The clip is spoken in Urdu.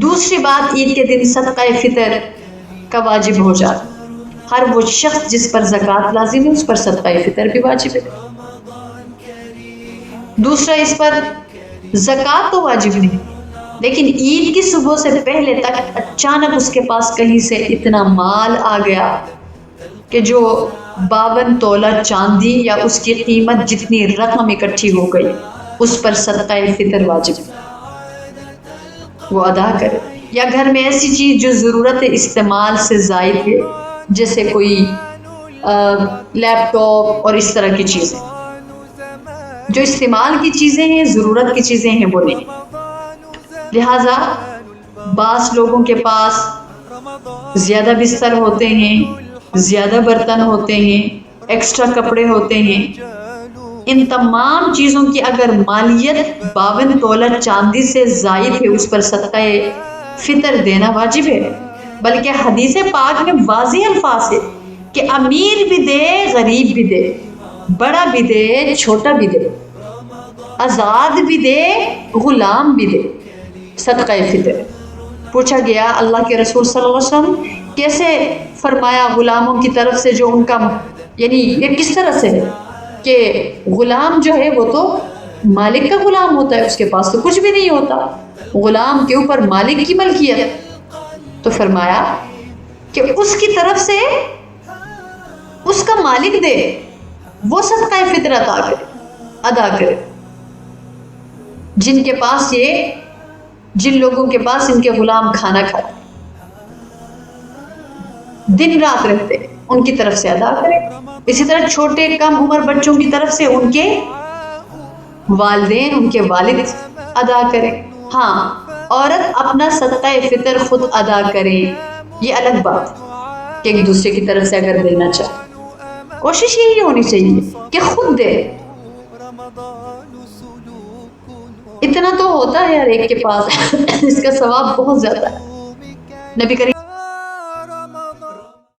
دوسری بات، عید کے دن صدقہ فطر کا واجب ہو جاتا، ہر وہ شخص جس پر زکوٰۃ لازم ہے اس پر صدقہ فطر بھی واجب ہے۔ دوسرا، اس پر زکوٰۃ تو واجب نہیں، لیکن عید کی صبح سے پہلے تک اچانک اس کے پاس کہیں سے اتنا مال آ گیا کہ جو 52 تولہ چاندی یا اس کی قیمت جتنی رقم اکٹھی ہو گئی، اس پر صدقہ فطر واجب ہے، وہ ادا کرے۔ یا گھر میں ایسی چیز جو ضرورت استعمال سے زائد ہے، جیسے کوئی لیپ ٹاپ اور اس طرح کی چیزیں، جو استعمال کی چیزیں ہیں، ضرورت کی چیزیں ہیں، وہ نہیں۔ لہذا بعض لوگوں کے پاس زیادہ بستر ہوتے ہیں، زیادہ برتن ہوتے ہیں، ایکسٹرا کپڑے ہوتے ہیں، ان تمام چیزوں کی اگر مالیت 52 تولہ چاندی سے زائد ہے، اس پر صدقہ فطر دینا واجب ہے۔ بلکہ حدیث پاک میں واضح الفاظ ہے کہ امیر بھی دے، غریب بھی دے، بڑا بھی دے، چھوٹا بھی دے، آزاد بھی دے، غلام بھی دے، صدقہ فطر۔ پوچھا گیا اللہ کے رسول صلی اللہ علیہ وسلم کیسے فرمایا غلاموں کی طرف سے جو ان کا، یعنی یہ کس طرح سے ہے کہ غلام جو ہے وہ تو مالک کا غلام ہوتا ہے، اس کے پاس تو کچھ بھی نہیں ہوتا، غلام کے اوپر مالک کی ملکیت۔ تو فرمایا کہ اس کی طرف سے اس کا مالک دے، وہ صدقہ فطر ادا کرے۔ جن کے پاس جن لوگوں کے پاس ان کے غلام کھانا کھاتے، دن رات رہتے، ان کی طرف سے ادا کرے۔ اسی طرح چھوٹے کم عمر بچوں کی طرف سے ان کے والدین، ان کے والد ادا کرے۔ ہاں، عورت اپنا صدقہ فطر خود ادا کرے، یہ الگ بات کہ ایک دوسرے کی طرف سے اگر دینا چاہے، کوشش یہی ہونی چاہیے کہ خود دے۔ اتنا تو ہوتا ہے ہر ایک کے پاس، اس کا ثواب بہت زیادہ ہے۔ نبی کریم